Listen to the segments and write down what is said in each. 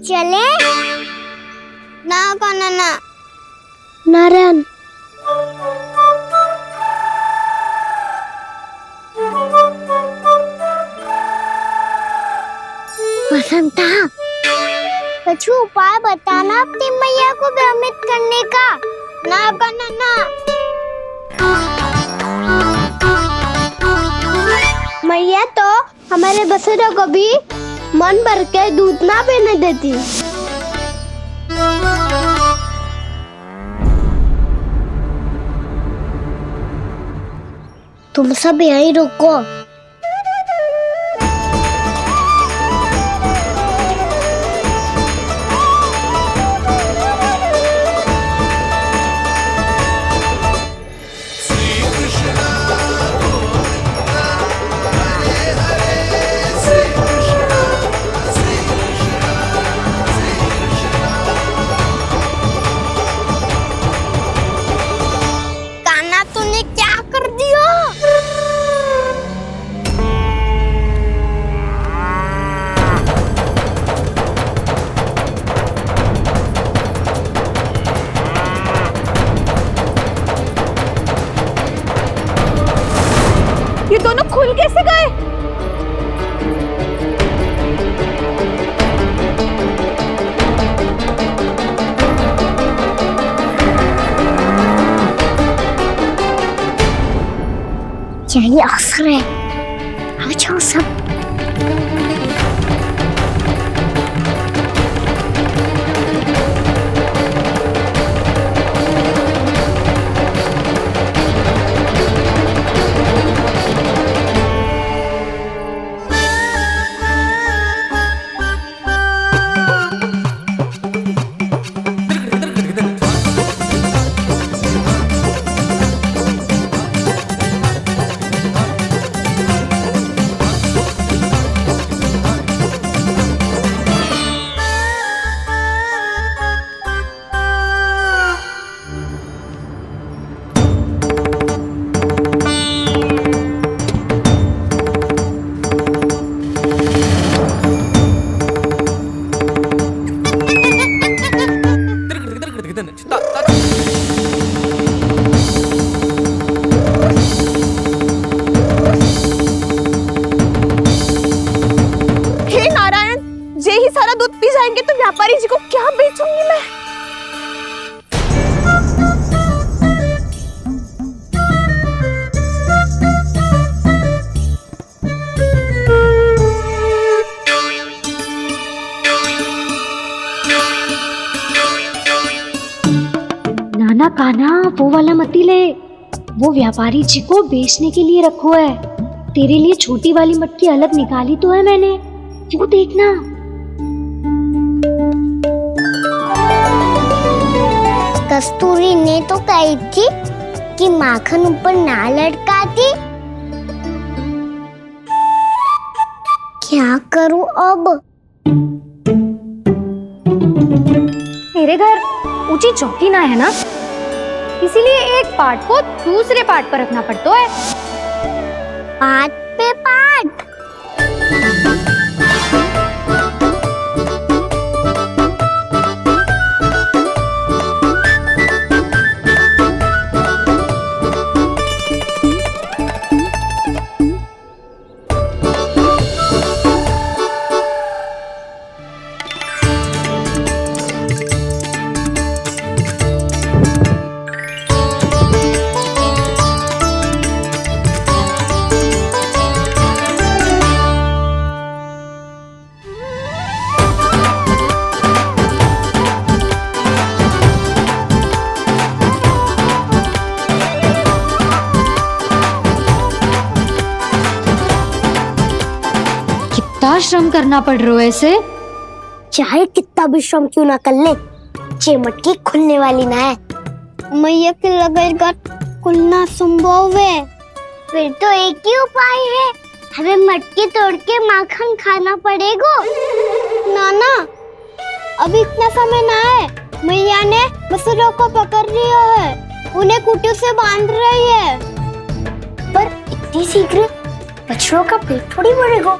चले ना काना ना नारायण बसंता कुछ उपाय बताना अपनी मैया को भ्रमित करने का। ना काना ना मैया तो हमारे बसेरों को भी मन भर के दूध ना पीने देती। तुम सब यहीं रुको। कान्हा तूने क्या कर दिया? ये दोनों खुल कैसे गए? यही असर है। अब जाओ सब। हे नारायण, जे ही सारा दूध पी जाएंगे तो व्यापारी जी को क्या बेचूंगी मैं? नाना कान्हा वो वाला मती ले, वो व्यापारी जी को बेचने के लिए रखो है। तेरे लिए छोटी वाली मटकी अलग निकाली तो है मैंने, वो देखना। कस्तूरी ने तो कही थी कि माखन ऊपर ना लटकाती। क्या करूं अब? मेरे घर ऊंची चौकी ना है ना, इसीलिए एक पार्ट को दूसरे पार्ट पर रखना पड़ता है। पाट पे पाट। कितना श्रम करना पड़ रहा है ऐसे। चाहे कितना भी श्रम क्यों ना कर ले, ये मटकी खुलने वाली ना है। मैया के लगेगा खुलना संभव है। फिर तो एक ही उपाय है, हमें मटकी तोड़ के माखन खाना पड़ेगा। नाना अभी इतना समय ना है, मैया ने बसुरों को पकड़ लिया है, उन्हें कुटियों से बांध रही है। पर इतनी शीघ्र बछड़ों का पेट थोड़ी भरेगा।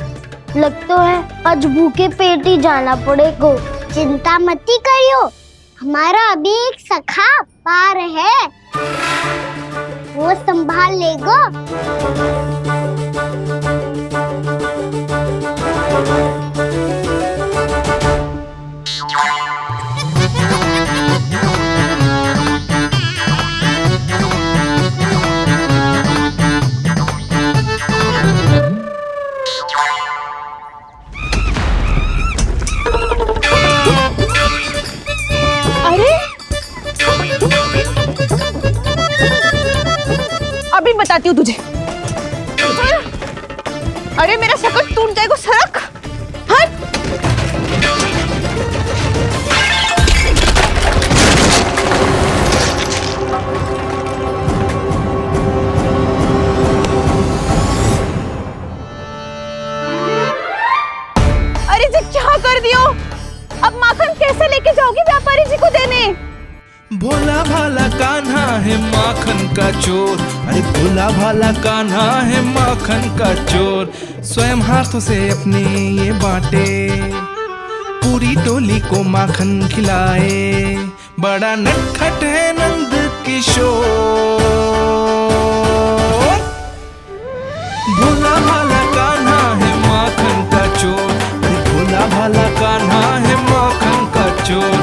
लगता है आज भूखे पेट ही जाना पड़ेगा। चिंता मत करियो, हमारा अभी एक सखा पार है, वो संभाल लेगा। अभी बताती हूँ तुझे। अरे मेरा शकल टूट जाएगा, सरक हट। अरे जी क्या कर दियो, अब माखन कैसे लेके जाओगी व्यापारी जी को देने? भोला भाला कान्हा है माखन का चोर, अरे भोला भाला कान्हा है माखन का चोर। स्वयं हाथों से अपने ये बांटे, पूरी टोली को माखन खिलाए। बड़ा नटखट है नंद किशोर। भोला भाला कान्हा है माखन का चोर, अरे भोला भाला कान्हा है माखन का चोर।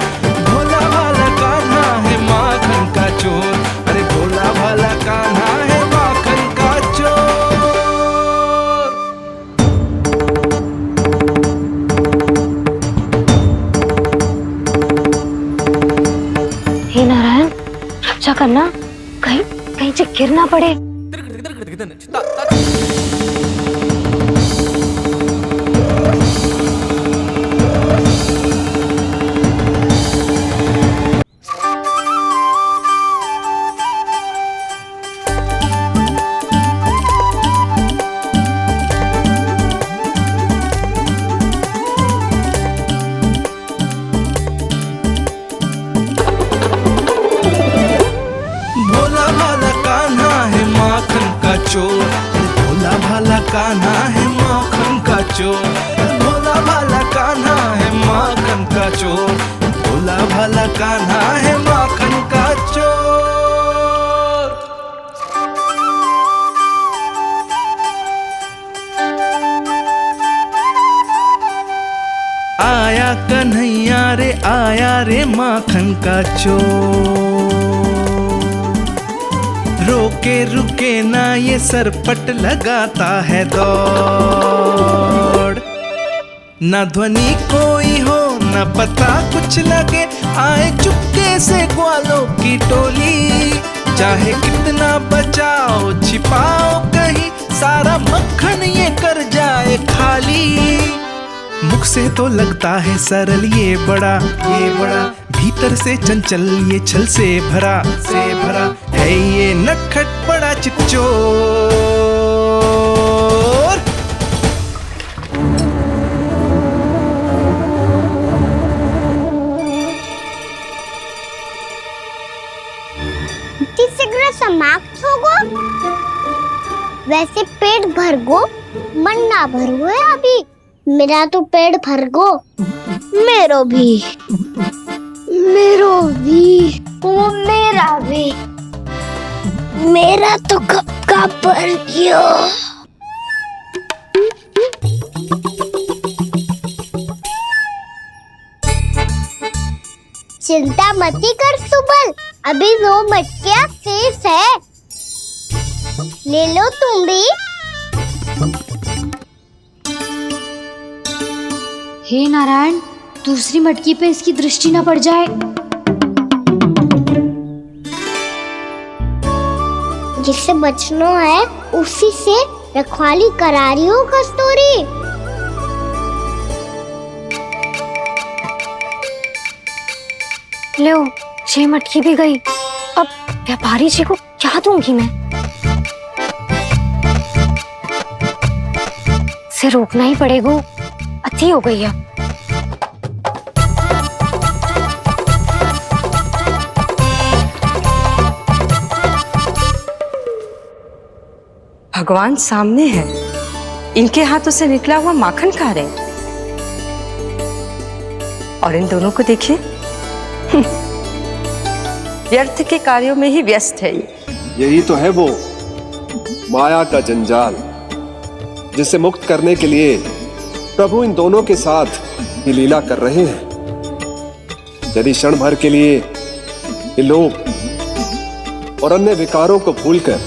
भोला भाला कान्हा है माखन का चोर, अरे भोला भाला कान्हा है माखन का चोर। हे नारायण, रक्षा करना, कहीं कहीं से गिर ना पड़े। भोला भाला कान्हा है माखन का चोर, भोला भाला कान्हा है माखन का चोर। भोला भाला कान्हा है माखन का चोर, भोला भाला कान्हा है माखन का चोर। आया कन्हैया रे आया रे माखन का चोर। रोके रुके ना ये सरपट लगाता है दौड़। ना ध्वनि कोई हो ना पता कुछ लगे, आए चुपके से ग्वालों की टोली। चाहे कितना बचाओ छिपाओ कहीं, सारा मक्खन ये कर जाए खाली। मुख से तो लगता है सरल ये बड़ा भीतर से चंचल ये छल से भरा है ये नटखट बड़ा चिच्चोर। शीघ्र समाप्त होगो, वैसे पेट भर गो मन ना भरो है अभी। मेरा तो पेट भर गो, मेरो भी ओ मेरा भी, मेरा तो कब का भर गयो। चिंता मत कर सुबल, अभी 2 मटकियां शेष है, ले लो तुम भी। हे नारायण, दूसरी मटकी पे इसकी दृष्टि न पड़ जाए। जिससे बचना है उसी से रखवाली करा रही हो कस्तूरी। लो, 6 मटकी भी गई। अब व्यापारी जी को क्या दूंगी मैं? इसे रोकना ही पड़ेगा, अति हो गई है। भगवान सामने है, इनके हाथों से निकला हुआ माखन खा रहे। और इन दोनों को देखिए, व्यर्थ के कार्यों में ही व्यस्त है ये। यही तो है वो माया का जंजाल, जिसे मुक्त करने के लिए प्रभु इन दोनों के साथ ये लीला कर रहे हैं। यदि क्षण भर के लिए ये लोग और अन्य विकारों को भूलकर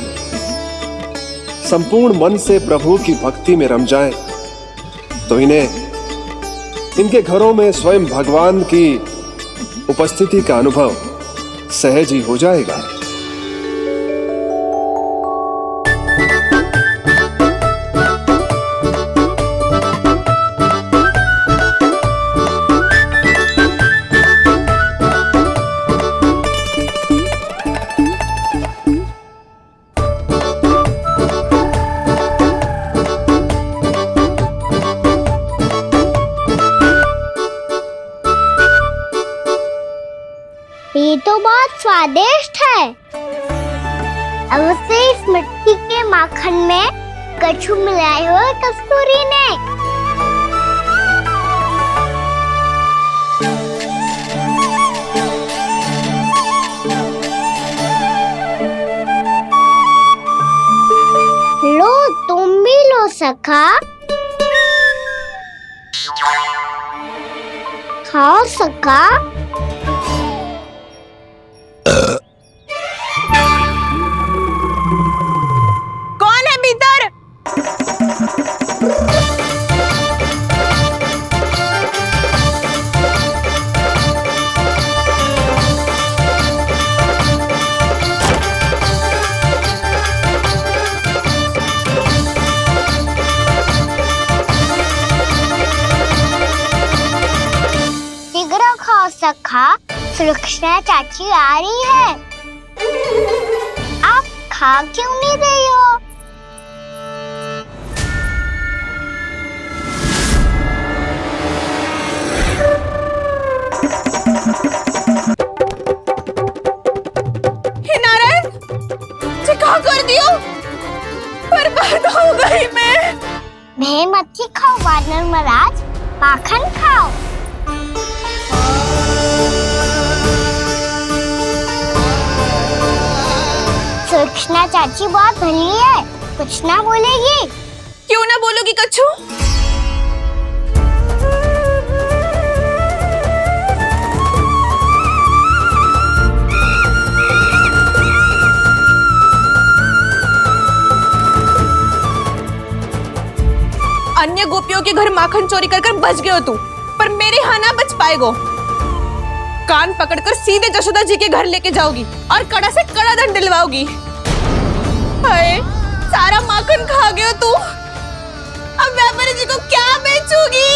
संपूर्ण मन से प्रभु की भक्ति में रम जाएं, तो इनके घरों में स्वयं भगवान की उपस्थिति का अनुभव सहज ही हो जाएगा। ये तो बहुत स्वादिष्ट है। अवश्य इस मिट्टी के माखन में कछु मिलाए हो कस्तूरी ने। लो तुम भी लो सखा, खाओ सखा। कौन है भीतर? शीघ्र खाओ सखा, सुलक्षणा चाची आ रही है। आप खा क्यों नहीं रही हो? हे नारायण, ये क्या कर दियो? बर्बाद हो गई मैं मच्छी खाओ वानर महाराज, माखन खाओ। सुलक्षणा चाची बहुत भली है, कुछ ना बोलेगी। क्यों ना बोलोगी कच्छू? अन्य गोपियों के घर माखन चोरी कर बच गए हो तू, पर मेरे यहाँ ना बच पाएगो। कान पकड़कर सीधे जशोदा जी के घर लेके जाओगी और कड़ा से कड़ा दंड दिलवाओगी। हाय, सारा माखन खा गए हो तू। अब व्यापारी जी को क्या बेचूगी?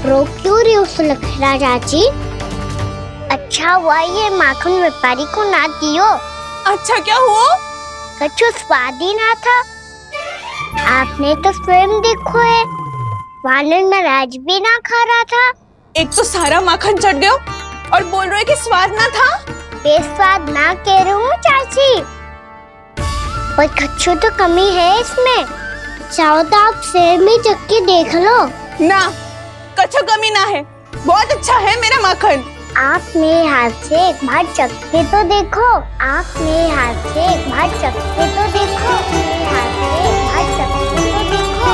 रो क्यों रही हो सुलक्षणा चाची? अच्छा हुआ ये माखन व्यापारी को ना दियो। अच्छा क्या हुआ? कछु स्वाद ही ना था। आपने तो स्वयं देखो है, वानर महाराज भी ना खा रहा था। एक तो सारा माखन चढ़ गया और बोल रहे कि स्वाद ना था। बेस्वाद ना कह रही हूँ चाची, पर कछु तो कमी है इसमें। चाहो तो आप सेब में चख के देख लो। ना, कछु कमी ना है, बहुत अच्छा है मेरा माखन। आप मेरे हाथ से एक बार चख के तो देखो। आप मेरे हाथ से एक बार चख के तो देखो। मेरे हाथ से एक बार चख के तो देखो।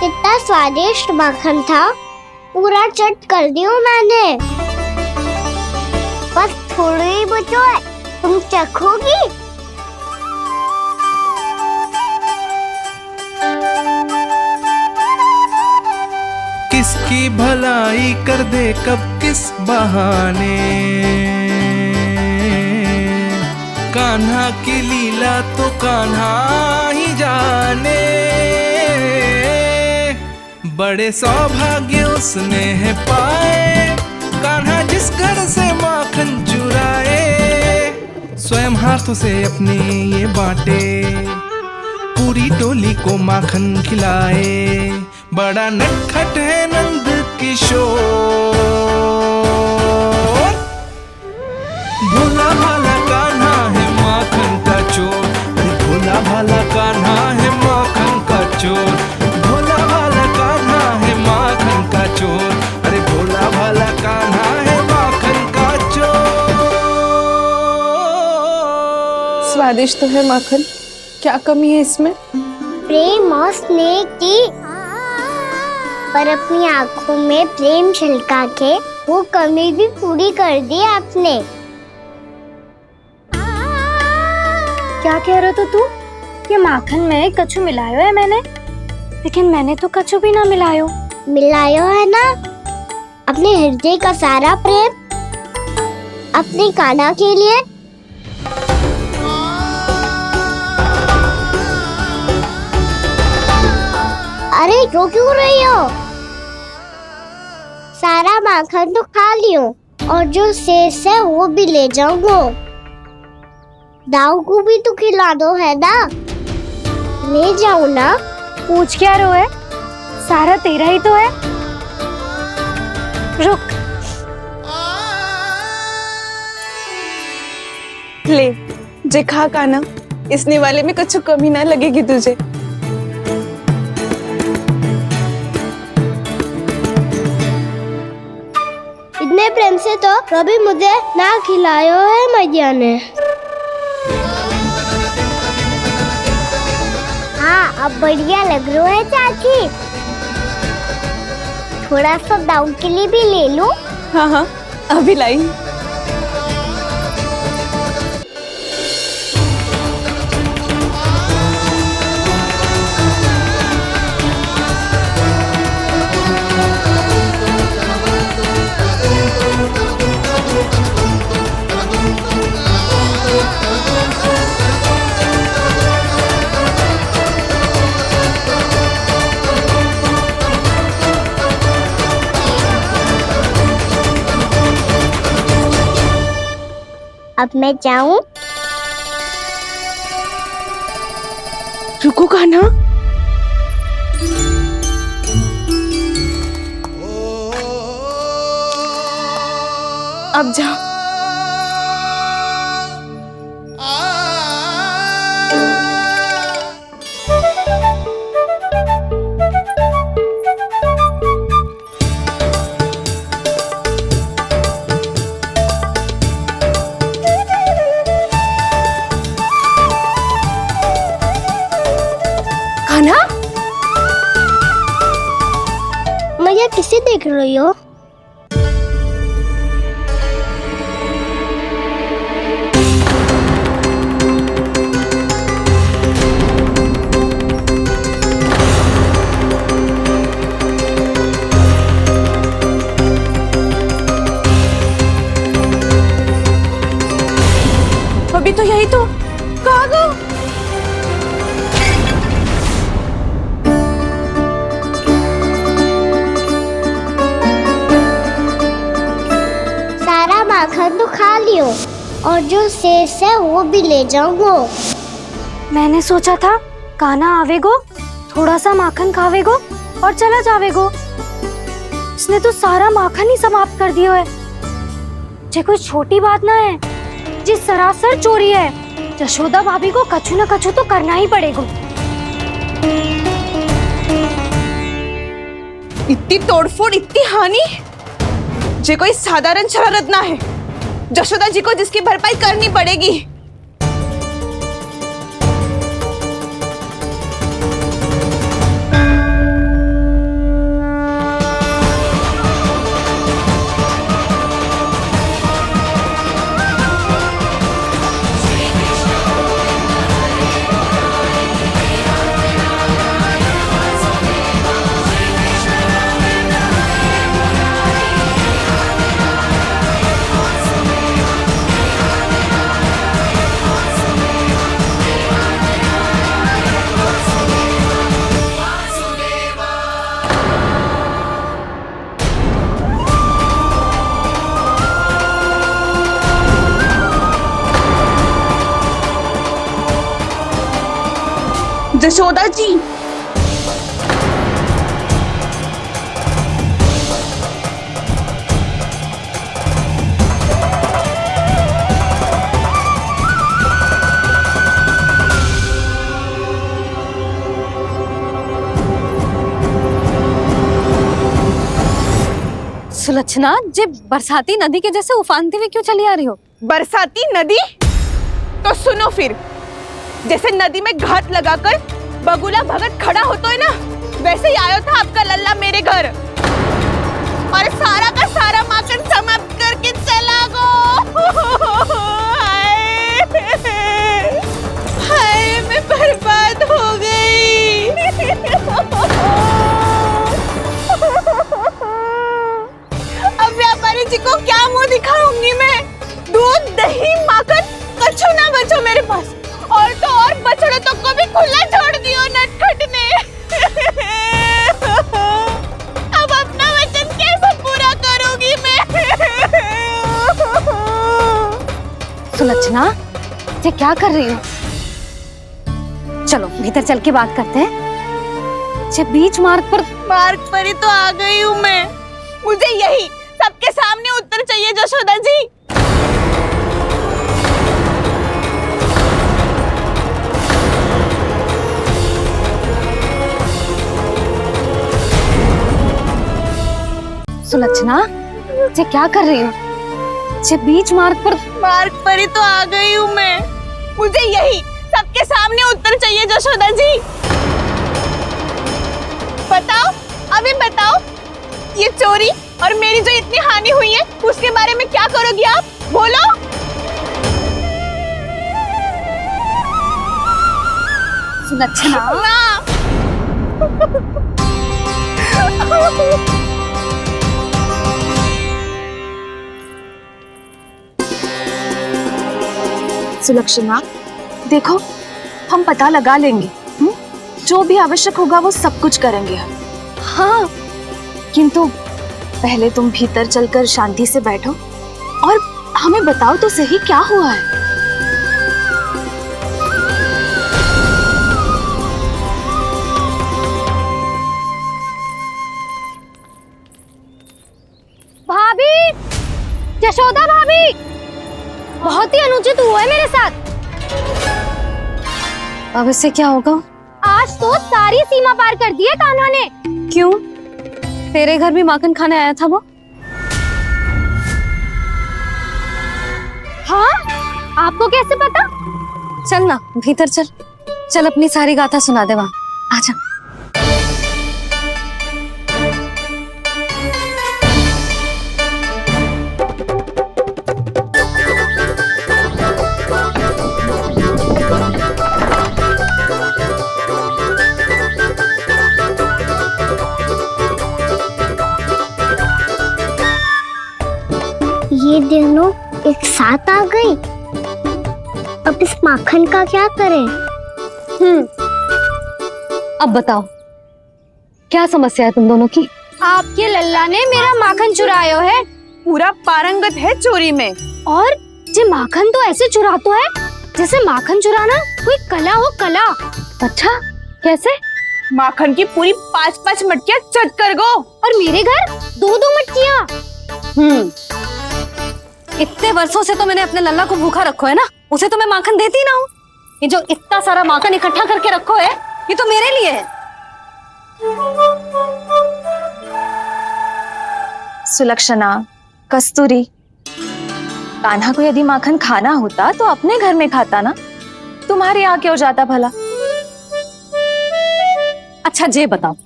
कितना स्वादिष्ट माखन था, पूरा चट कर दियो मैंने। बस थोड़ी ही बचो है, तुम चखोगी? किसकी भलाई कर दे कब किस बहाने, कान्हा की लीला तो कान्हा ही जाने। बड़े सौभाग्य उसने है पाए, कान्हा जिस घर से माखन चुराए। स्वयं हाथों से अपने ये बांटे, पूरी टोली को माखन खिलाए। बड़ा नटखट है नंद किशोर, भोला भाला कान्हा है माखन का चोर। भोला भाला कान्हा है माखन का चोर, भोला भाला कान्हा है माखन का चोर। अरे भोला भाला कान्हा है माखन का चोर। स्वादिष्ट तो है माखन, क्या कमी है इसमें? प्रेम और स्नेह की, पर अपनी आंखों में प्रेम छलका के वो कमी भी पूरी कर दी आपने। क्या कह रहे हो तू? ये माखन में कछु मिलायो है मैंने, लेकिन मैंने तो कछु भी ना मिलायो। मिलायो है ना अपने हृदय का सारा प्रेम अपनी कान्हा के लिए। अरे रो क्यों रही हो? सारा माखन तो खा लियो और जो शेष है वो भी ले जाऊंगा। दाऊ को भी तो खिला दो, है ना? ले जाओ ना। पूछ क्या रो है, सारा तेरा ही तो है। रुक, ले जे खा कान्हा, इसने वाले में कुछ कमी ना लगेगी तुझे। इतने प्रेम से तो कभी मुझे ना खिलायो है मैया ने। हाँ अब बढ़िया लग रहा है चाची। थोड़ा सा दाऊ के लिए भी ले लो। हाँ हाँ अभी लाई। अब मैं जाऊं? रुको कान्हा, अब जाओ। कान्हा, मैया किसे देख रही हो? अभी तो यही तो। कहाँ गो? सारा माखन तो खा लियो और जो शेष है वो भी ले जाऊंगा। मैंने सोचा था कान्हा आवेगो, थोड़ा सा माखन खावेगो और चला जावेगो। इसने तो सारा माखन ही समाप्त कर दिया है। ये कोई छोटी बात ना है, जी सरासर चोरी है। यशोदा भाभी को कछु न कछु तो करना ही पड़ेगा। इतनी तोड़फोड़, इतनी हानि, जे कोई साधारण शरारत ना है। यशोदा जी को जिसकी भरपाई करनी पड़ेगी। जशोदा जी, सुलक्षणा, जे बरसाती नदी के जैसे उफानते हुए क्यों चली आ रही हो? बरसाती नदी? तो सुनो फिर, जैसे नदी में घाट लगाकर बगुला भगत खड़ा होता है ना, वैसे ही आया था आपका लल्ला मेरे घर और सारा का सारा माखन समाप्त करके चला गो। हाय, मैं बर्बाद हो गई। अब व्यापारी जी को क्या मुंह दिखाऊंगी मैं? दूध, दही, माखन कछु ना बचो मेरे पास, और तो और बछड़ों तक को भी खुला छोड़ दियो नटखट ने। अब अपना वचन कैसे पूरा करूंगी मैं? सुलक्षणा, ये क्या कर रही हो? चलो भीतर चल के बात करते हैं। ये बीच मार्ग पर ही तो आ गई हूँ मैं। मुझे यही सबके सामने उत्तर चाहिए जशोदा जी। सुलक्षणा, ये क्या कर रही हो? ये बीच मार्ग पर ही तो आ गई हूँ मैं। मुझे यही सबके सामने उत्तर चाहिए जशोदा जी। बताओ, अभी बताओ, ये चोरी और मेरी जो इतनी हानि हुई है उसके बारे में क्या करोगी आप? बोलो। सुलक्षणा, सुलक्षणा, देखो, हम पता लगा लेंगे। जो भी आवश्यक होगा वो सब कुछ करेंगे हम। हाँ, किंतु पहले तुम भीतर चलकर शांति से बैठो और हमें बताओ तो सही क्या हुआ है। भाभी, यशोदा भाभी, बहुत ही अनुचित हुआ है मेरे साथ। अब इससे क्या होगा? आज तो सारी सीमा पार कर दी है कान्हा ने। क्यों? तेरे घर भी माखन खाने आया था वो? हाँ, आपको कैसे पता? चल ना भीतर चल, चल अपनी सारी गाथा सुना दे वहां। आजा। ये दोनों एक साथ आ गई। अब इस माखन का क्या करें? अब बताओ, क्या समस्या है तुम दोनों की? आपके लल्ला ने मेरा माखन चुरायो है। पूरा पारंगत है चोरी में। और ये माखन तो ऐसे चुरातो है जैसे माखन चुराना कोई कला हो, कला। अच्छा, कैसे? माखन की पूरी 5-5 मटकियां चट कर गो। और मेरे घर 2-2 मटकियां। इतने वर्षों से तो मैंने अपने लल्ला को भूखा रखो है ना, उसे तो मैं माखन देती ना हूँ। ये जो इतना सारा माखन इकट्ठा करके रखो है, ये तो मेरे लिए है। सुलक्षणा, कस्तूरी, कान्हा को यदि माखन खाना होता तो अपने घर में खाता ना, तुम्हारे यहाँ क्यों जाता भला? अच्छा ये बताओ,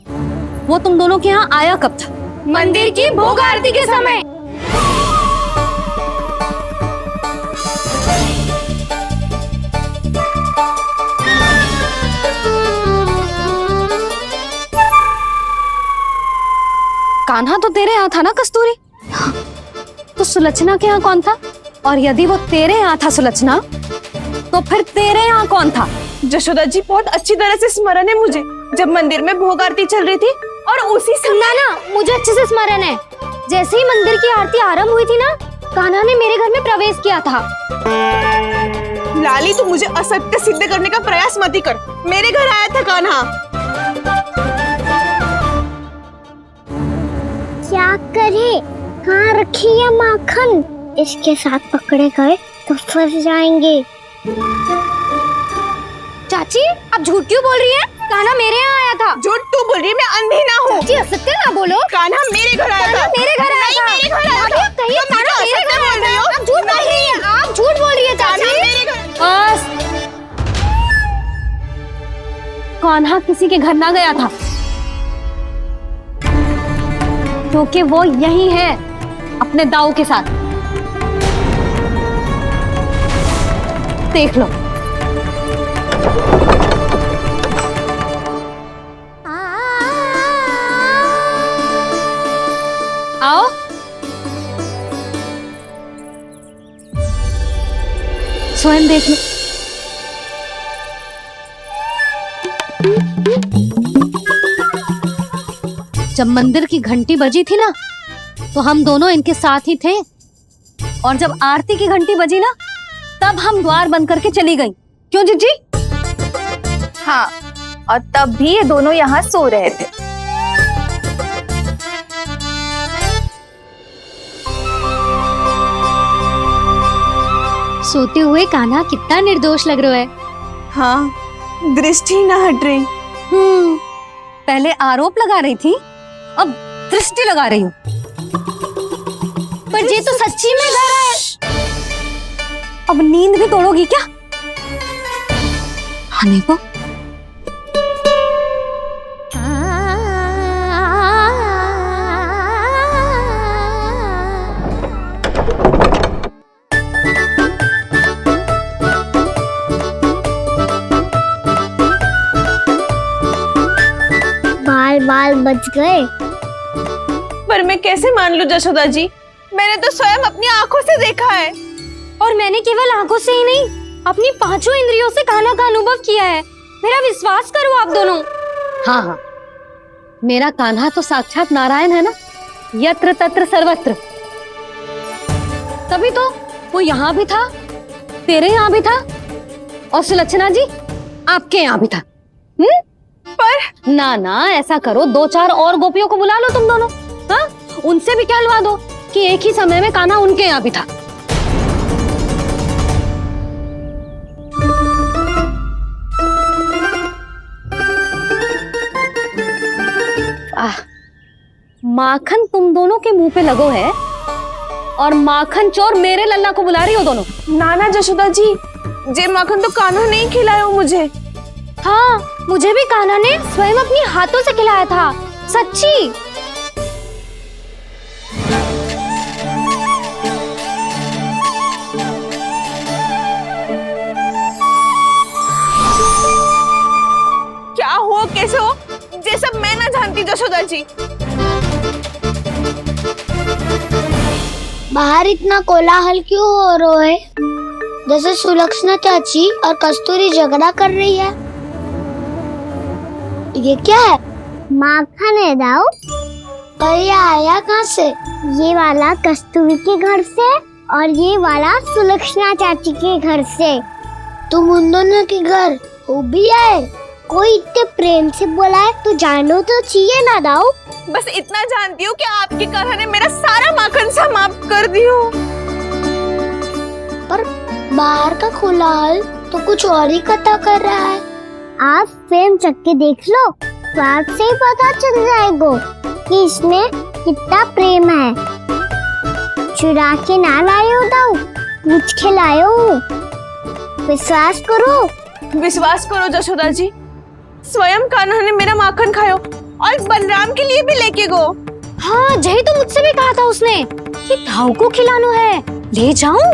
वो तुम दोनों के यहाँ आया कब था? मंदिर की भोग आरती के समय। कान्हा तो तेरे यहाँ था ना कस्तूरी? तो सुलक्षणा के यहाँ कौन था? और यदि वो तेरे यहाँ था सुलक्षणा, तो फिर तेरे यहाँ कौन था? जशोदा जी, बहुत अच्छी तरह से स्मरण है मुझे, जब मंदिर में भोग आरती चल रही थी और उसी समय ना, मुझे अच्छे से स्मरण है। जैसे ही मंदिर की आरती आरंभ हुई थी ना, कान्हा ने मेरे घर में प्रवेश किया था। लाली, तू मुझे असत्य सिद्ध करने का प्रयास मत ही कर। मेरे घर आया था कान्हा। क्या करे, कहाँ रखी है माखन? इसके साथ पकड़े गए तो फंस जाएंगे। चाची आप झूठ क्यों बोल रही हैं? कान्हा मेरे यहाँ आया था। झूठ तू बोल रही है, मैं अंधी ना हूँ। चाची असत्य ना बोलो। कान्हा मेरे घर आया था। मेरे घर आया था। मेरे घर आया था। कहिए तुम कान्हा मुझे मेरे घर असत्य बोल रही आया हो। था। आप झूठ बोल रही हैं। आप झूठ बोल रही है चाची। मेरे घर। बस, कान्हा किसी के घर ना गया था, क्योंकि वो यही है अपने दाऊ के साथ। देख लो। आओ। स्वयं देख लो। जब मंदिर की घंटी बजी थी ना, तो हम दोनों इनके साथ ही थे, और जब आरती की घंटी बजी ना, तब हम द्वार बंद करके चली गई। क्यों जीजी? हाँ, और तब भी ये दोनों यहाँ सो रहे थे। सोते हुए कान्हा कितना निर्दोष लग रहा है। हाँ, दृष्टि ना हट रही। पहले आरोप लगा रही थी, अब दृष्टि लगा रही हूँ। पर ये तो सच्ची में घर है। अब नींद भी तोड़ोगी क्या? हनी को बाल बाल बच गए। पर मैं कैसे मान लूं जशोदा जी? मैंने तो स्वयं अपनी आंखों से देखा है। और मैंने केवल आंखों से ही नहीं, अपनी पांचों इंद्रियों से कान्हा का अनुभव किया है। मेरा विश्वास करो आप दोनों। हाँ हाँ, मेरा कान्हा तो साक्षात नारायण है ना, यत्र तत्र सर्वत्र। तभी तो वो यहाँ भी था, तेरे यहाँ भी था, और सुलक्षणा जी आपके यहाँ भी था। पर ना ना, ऐसा करो, 2-4 और गोपियों को बुला लो तुम दोनों। हाँ, उनसे भी कहलवा दो कि एक ही समय में कान्हा उनके यहाँ भी था। माखन तुम दोनों के मुंह पे लगो है, और माखन चोर मेरे लल्ला को बुला रही हो दोनों। नाना जशोदा जी, जे माखन तो कान्हा नहीं खिलाया मुझे। हाँ, मुझे भी कान्हा ने स्वयं अपनी हाथों से खिलाया था, सच्ची। क्या हो, कैसे हो, ये सब मैं ना जानती जशोदा जी। बाहर इतना कोलाहल क्यों हो रहा है? जैसे सुलक्षणा चाची और कस्तूरी झगड़ा कर रही है। ये क्या है? माखन है दाऊ। और ये आया कहाँ से? ये वाला कस्तूरी के घर से और ये वाला सुलक्षणा चाची के घर से। तुम उन दोनों के घर हो भी आए? कोई इतने प्रेम से बोला है तो जानो तो चाहिए ना दाऊ। बस इतना जानती हूँ कि आपके कान्हा ने मेरा सारा माखन समाप्त कर दियो। पर बाहर का कोलाहल तो कुछ और ही कथा कर रहा है। आप स्वयं चख के देख लो, स्वाद से ही पता चल जाएगा कि इसमें कितना प्रेम है। चुरा के ना लाए हो दाऊ, पूछ के लाए हो। विश्वास करो जशोदा जी, स्वयं कान्हा ने मेरा माखन खायो और बलराम के लिए भी लेके गो। हाँ, जही तो मुझसे भी कहा था उसने कि दाऊ को खिलाना है, ले जाऊं।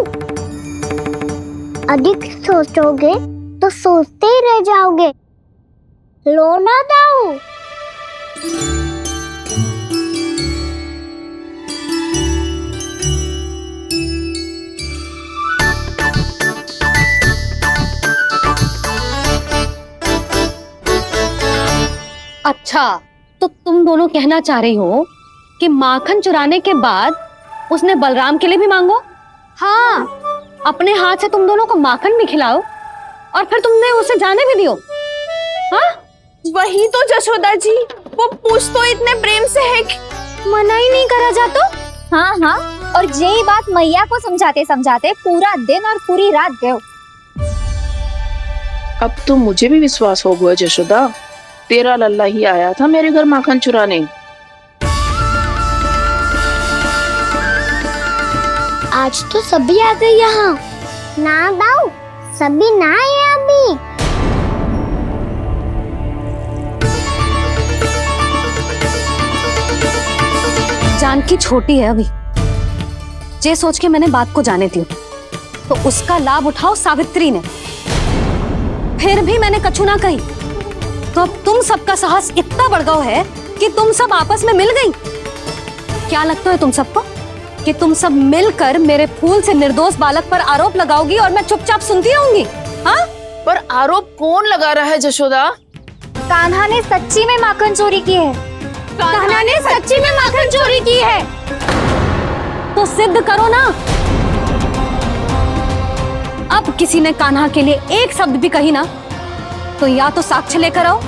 अधिक सोचोगे तो सोचते ही रह जाओगे। लो ना दाऊ। अच्छा, तो तुम दोनों कहना चाह रही हो कि माखन चुराने के बाद उसने बलराम के लिए भी मांगो? हाँ, अपने हाथ से तुम दोनों को माखन भी खिलाओ और फिर तुमने उसे जाने भी दियो। हाँ, वही तो जशोदा जी, वो पूछ तो इतने प्रेम से है कि मना ही नहीं करा जातो। हाँ हाँ, और यही बात मैया को समझाते समझाते पूरा दिन और पूरी रात गयो। अब तो मुझे भी विश्वास हो गया जशोदा, तेरा लल्ला ही आया था मेरे घर माखन चुराने। आज तो सभी आ गए यहाँ। ना दाऊ, सभी ना आए अभी। जानकी छोटी है अभी, ये सोच के मैंने बात को जाने दी, तो उसका लाभ उठाओ सावित्री ने। फिर भी मैंने कछु ना कही, तो अब तुम सबका साहस इतना बढ़ गया है कि तुम सब आपस में मिल गई। क्या लगता है तुम सबको कि तुम सब मिलकर मेरे फूल से निर्दोष बालक पर आरोप लगाओगी और मैं चुपचाप सुनती रहूंगी? हाँ, पर आरोप कौन लगा रहा है जशोदा? कान्हा ने सच्ची में माखन चोरी की है। कान्हा ने सच्ची में माखन चोरी की है, तो सिद्ध करो ना। अब किसी ने कान्हा के लिए एक शब्द भी कही ना, तो या तो साक्ष्य लेकर आओ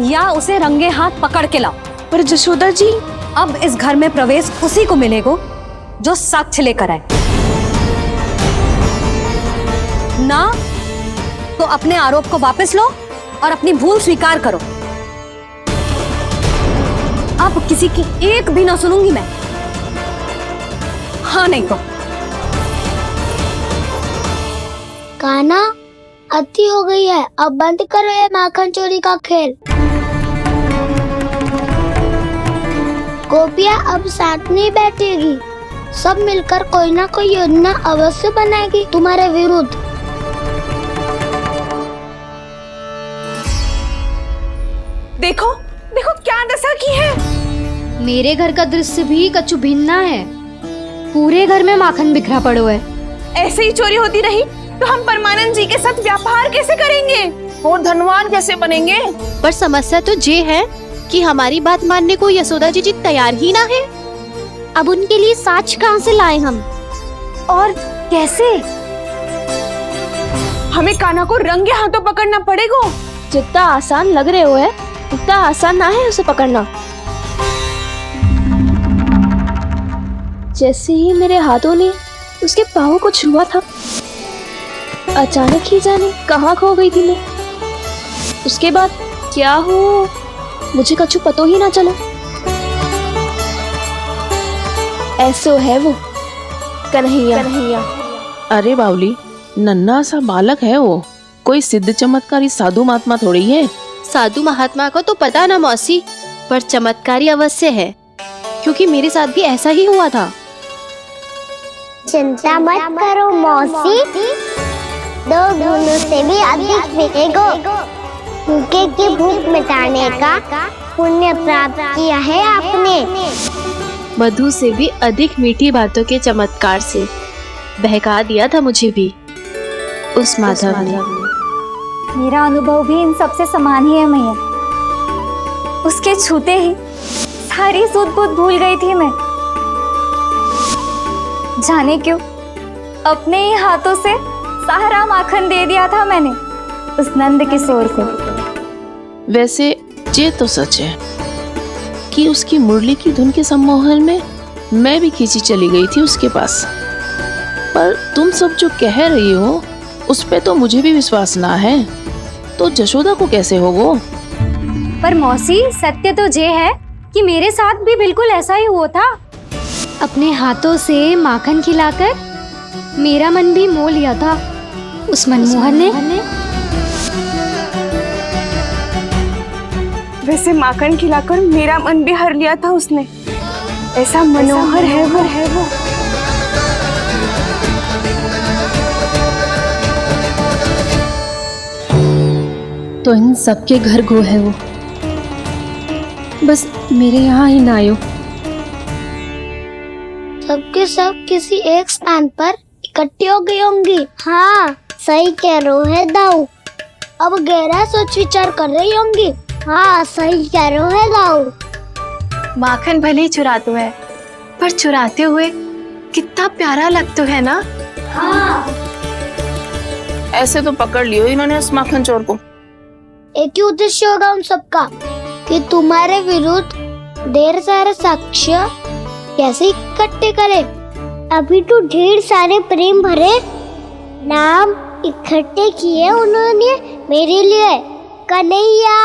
या उसे रंगे हाथ पकड़ के लाओ। पर जशोदा जी, अब इस घर में प्रवेश उसी को मिलेगा जो साक्ष्य लेकर आए। ना तो अपने आरोप को वापस लो और अपनी भूल स्वीकार करो। अब किसी की एक भी ना सुनूंगी मैं। हाँ नहीं तो कान्हा, अति हो गई है, अब बंद करो ये माखन चोरी का खेल। गोपियाँ अब साथ नहीं बैठेगी, सब मिलकर कोई ना कोई योजना अवश्य बनाएगी तुम्हारे विरुद्ध। देखो देखो क्या दशा की है। मेरे घर का दृश्य भी कछु भिन्न है। पूरे घर में माखन बिखरा पड़ो है। ऐसे ही चोरी होती रही तो हम परमानंद जी के साथ व्यापार कैसे करेंगे और धनवान कैसे बनेंगे? पर समस्या तो ये है कि हमारी बात मानने को यशोदा जी तैयार ही ना है। अब उनके लिए साक्ष्य कहाँ से लाए हम? और कैसे? हमें कान्हा को रंगे हाथों पकड़ना पड़ेगा। जितना आसान लग रहे हो है, उतना आसान ना है उसे पकड़ना। जैसे ही मेरे हाथों ने उसके पाँव को छुआ था, अचानक ही जाने कहाँ खो गई थी मैं। उसके बाद क्या हो मुझे कछु पतो ही ना चला। ऐसो है वो कन्हैया। अरे बावली, नन्हा सा बालक है वो, कोई सिद्ध चमत्कारी साधु महात्मा थोड़ी है। साधु महात्मा को तो पता ना मौसी, पर चमत्कारी अवश्य है, क्योंकि मेरे साथ भी ऐसा ही हुआ था। चिंता मत करो मौसी, 2 गुणों से भी अधिक मिलेगा। भूखे की भूख मिटाने का पुण्य प्राप्त किया है आपने। मधु से भी अधिक मीठी बातों के चमत्कार से बहका दिया था मुझे भी उस माधव ने। मेरा अनुभव भी इन सबसे समान ही है मैया। उसके छूते ही सारी सूध बूध भूल गई थी मैं। जाने क्यों अपने ही हाथों से सारा माखन दे दिया था मैंने उस नंद किशोर को। वैसे ये तो सच है कि उसकी मुरली की धुन के सम्मोहन में मैं भी खींची चली गई थी उसके पास। पर तुम सब जो कह रही हो उस पे तो मुझे भी विश्वास ना है, तो जशोदा को कैसे होगा? पर मौसी, सत्य तो ये है कि मेरे साथ भी बिल्कुल ऐसा ही हुआ था। अपने हाथों से माखन खिलाकर मेरा मन भी मोह लिया था उस मनमोहन ने। वैसे माखन खिलाकर मेरा मन भी हर लिया था उसने। ऐसा मनोहर है वो। तो इन सबके घर गो है वो, बस मेरे यहाँ ही ना आयो। सबके सब किसी एक स्थान पर इकट्ठी हो गई होंगी। हाँ, सही कह रहे है दाऊ। अब गहरा सोच विचार कर रही होंगी। हाँ, सही कह रहे है दाऊ। माखन भले ही चुराते है, पर चुराते हुए कितना प्यारा लगता है ना। हाँ। ऐसे तो पकड़ लियो इन्होंने उस माखन चोर को। एक ही उद्देश्य होगा उन सबका कि तुम्हारे विरुद्ध ढेर सारे साक्ष्य कैसे इकट्ठे करे। अभी तो ढेर सारे प्रेम भरे नाम इकट्ठे किए उन्होंने मेरे लिए। कन्हैया,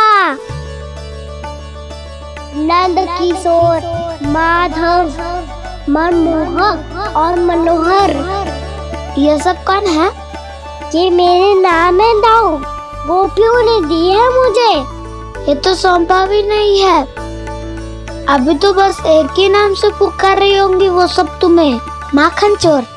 नंद किशोर, माधव, मनमोहक और मनोहर, ये सब कौन है? ये मेरे नाम है दाऊ, गोपियों ने दिए है मुझे। ये तो सौंपा भी नहीं है। अभी तो बस एक ही नाम से पुकार रही होंगी वो सब तुम्हें, माखन चोर।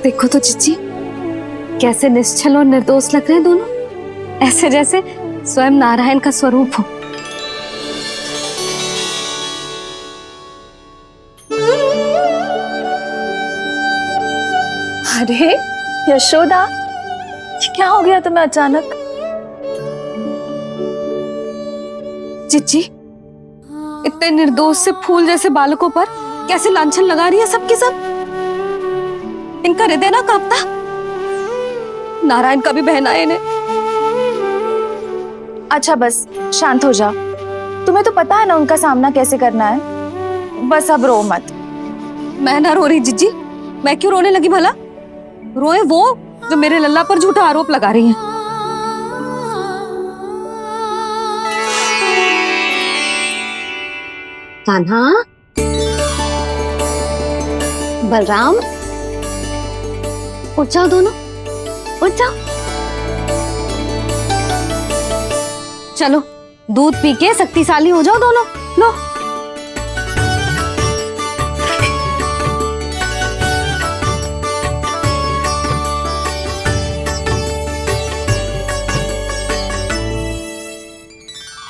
देखो तो जीजी, कैसे निश्चल और निर्दोष लग रहे हैं दोनों, ऐसे जैसे स्वयं नारायण का स्वरूप हो। अरे यशोदा, ये क्या हो गया तुम्हें अचानक? जीजी, इतने निर्दोष से फूल जैसे बालकों पर कैसे लांछन लगा रही है सबके सब। इनका हृदय ना कांपता? नारायण का भी बहना है इन्हें। अच्छा बस शांत हो जाओ, तुम्हें तो पता है ना उनका सामना कैसे करना है। बस अब रो मत। मैं ना रो रही जीजी, मैं क्यों रोने लगी भला? रोए वो जो मेरे लल्ला पर झूठा आरोप लगा रही हैं। कान्हा, बलराम, उठ जाओ दोनों, उठ जाओ। चलो दूध पी के शक्तिशाली हो जाओ दोनों। लो।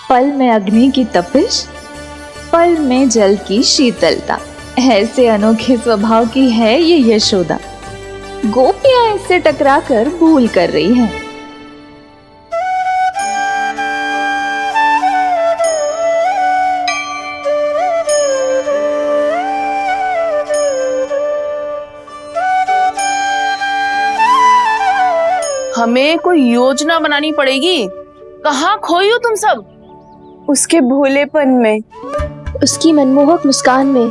पल में अग्नि की तपिश, पल में जल की शीतलता, ऐसे अनोखे स्वभाव की है ये यशोदा। गोपियां इससे टकराकर भूल कर रही हैं। हमें कोई योजना बनानी पड़ेगी। कहाँ खोई हो तुम सब? उसके भोलेपन में, उसकी मनमोहक मुस्कान में,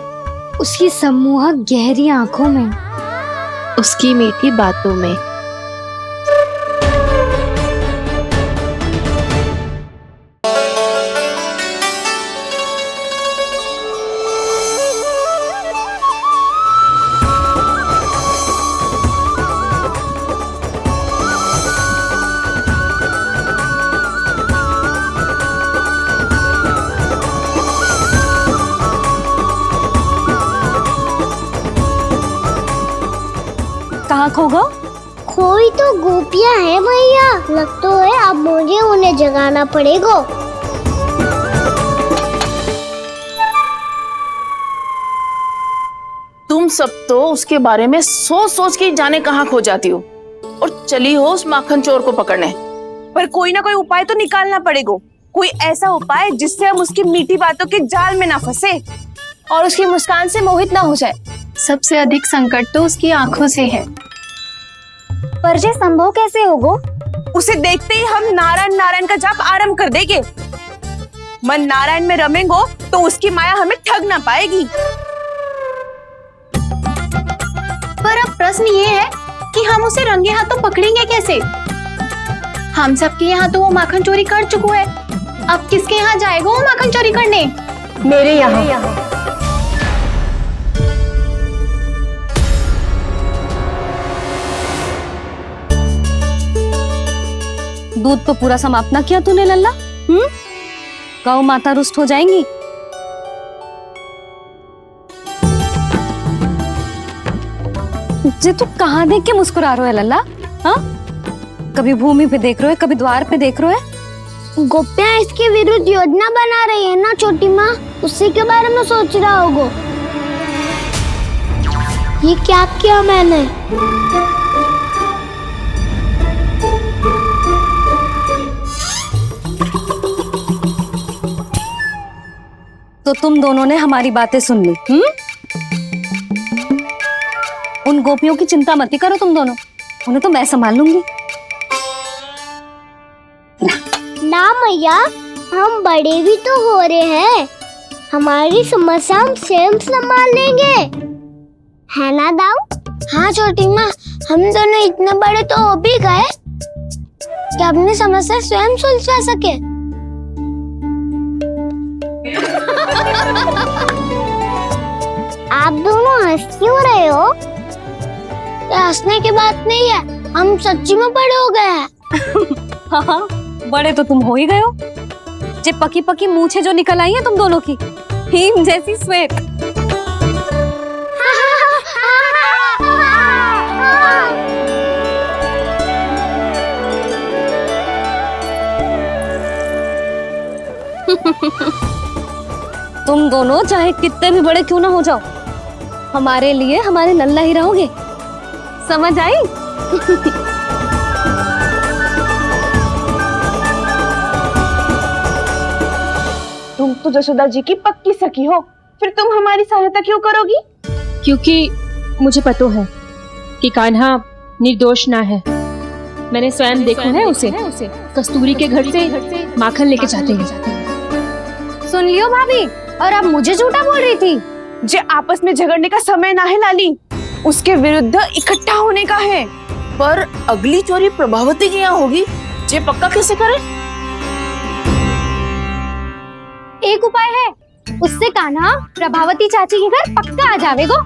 उसकी सम्मोहक गहरी आंखों में, उसकी मीठी बातों में। कहाँ खो गो? खोई तो गोपियां हैं भैया। लगता है अब मुझे उन्हें जगाना पड़ेगा। तुम सब तो उसके बारे में सोच सोच के जाने कहाँ खो जाती हो और चली हो उस माखन चोर को पकड़ने। पर कोई ना कोई उपाय तो निकालना पड़ेगा। कोई ऐसा उपाय जिससे हम उसकी मीठी बातों के जाल में ना फंसे और उसकी मुस्कान से मोहित ना हो जाए। सबसे अधिक संकट तो उसकी आंखों से है। पर ये संभव कैसे होगा? उसे देखते ही हम नारायण नारायण का जाप आरंभ कर देंगे। मन नारायण में रमेंगो तो उसकी माया हमें ठग ना पाएगी। पर अब प्रश्न ये है कि हम उसे रंगे हाथों पकड़ेंगे कैसे? हम सबके यहाँ तो वो माखन चोरी कर चुका है। अब किसके यहाँ जाएगा वो माखन चोरी करने? मेरे यहाँ। दूध तो पूरा समाप्त ना किया तूने लल्ला। गौ माता रुष्ट हो जाएंगी। जे तू कहाँ देख के मुस्कुरा रहा है लल्ला? हाँ, कभी भूमि पे देख रहे हो, कभी द्वार पे देख रहे हो। गोपियाँ इसके विरुद्ध योजना बना रही है ना छोटी माँ, उसी के बारे में सोच रहा होगा। ये क्या किया मैंने? तो तुम दोनों ने हमारी बातें सुन ली। उन गोपियों की चिंता मत ही करो तुम दोनों, उन्हें तो मैं संभाल लूंगी। ना मैया, हम बड़े भी तो हो रहे हैं, हमारी समस्या हम स्वयं संभाल लेंगे, है ना दाऊ? हाँ छोटी माँ, हम दोनों इतने बड़े तो हो भी गए कि अपनी समस्या स्वयं सुलझा सके। आप दोनों हंस क्यों रहे हो? ये हंसने की बात नहीं है, हम सच्ची में बड़े हो गए हैं। हाँ, बड़े तो तुम हो ही गए हो। जे पकी पकी मूछें जो निकल आई हैं तुम दोनों की, हिम जैसी श्वेत। तुम दोनों चाहे कितने भी बड़े क्यों ना हो जाओ, हमारे लिए हमारे लल्ला ही रहोगे, समझ आई? तुम तो जशोदा जी की पक्की सखी हो, फिर तुम हमारी सहायता क्यों करोगी? क्योंकि मुझे पता है कि कान्हा निर्दोष ना है। मैंने स्वयं देखा है उसे कस्तूरी के घर से माखन लेके जाते हैं। सुन लियो भाभी, और अब मुझे झूठा बोल रही थी। जे आपस में झगड़ने का समय ना है लाली, उसके विरुद्ध इकट्ठा होने का है। पर अगली चोरी प्रभावती की यहाँ होगी, जे पक्का कैसे करे? एक उपाय है, उससे कान्हा प्रभावती चाची के घर पक्का आ जावेगो।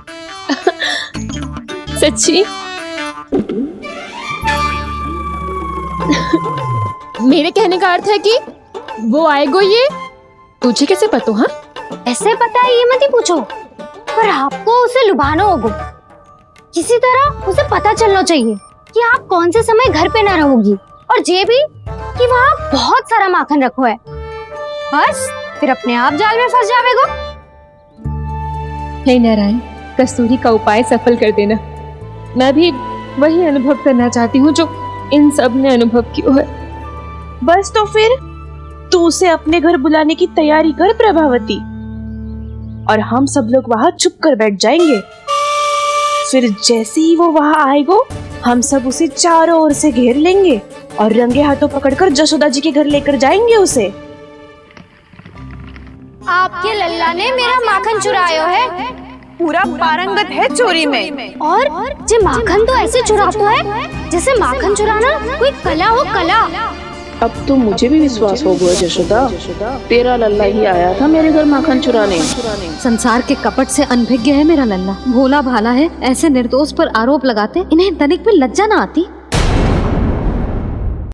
सच्ची? मेरे कहने का अर्थ है कि वो आएगो, ये तुझे कैसे पता? हाँ, ऐसे पता है ये मत ही पूछो, पर आपको उसे लुभाना होगा। किसी तरह उसे पता चलना चाहिए कि आप कौन से समय घर पे ना रहोगी, और ये भी कि वहाँ बहुत सारा माखन रखो है। बस फिर अपने आप जाल में फंस जावेगो। हे नारायण, कस्तूरी का उपाय सफल कर देना। मैं भी वही अनुभव करना चाहती हूँ जो इन सब ने अनुभव किया है। बस तो फिर तू उसे अपने घर बुलाने की तैयारी कर प्रभावती, और हम सब लोग वहाँ चुप कर बैठ जाएंगे। फिर जैसे ही वो वहाँ आएगो, हम सब उसे चारों ओर से घेर लेंगे और रंगे हाथों पकड़कर जशोदा जी के घर लेकर जाएंगे उसे। आपके लल्ला ने मेरा माखन चुरायो है, पूरा पारंगत है चोरी में। और जे माखन तो ऐसे चुराता है जैसे माखन चुराना कोई कला हो, कला। अब तो मुझे भी विश्वास हो गया जशोदा, तेरा लल्ला ही आया था मेरे घर माखन चुराने। संसार के कपट से अनभिज्ञ है मेरा लल्ला, भोला भाला है। ऐसे निर्दोष पर आरोप लगाते इन्हें तनिक भी लज्जा ना आती।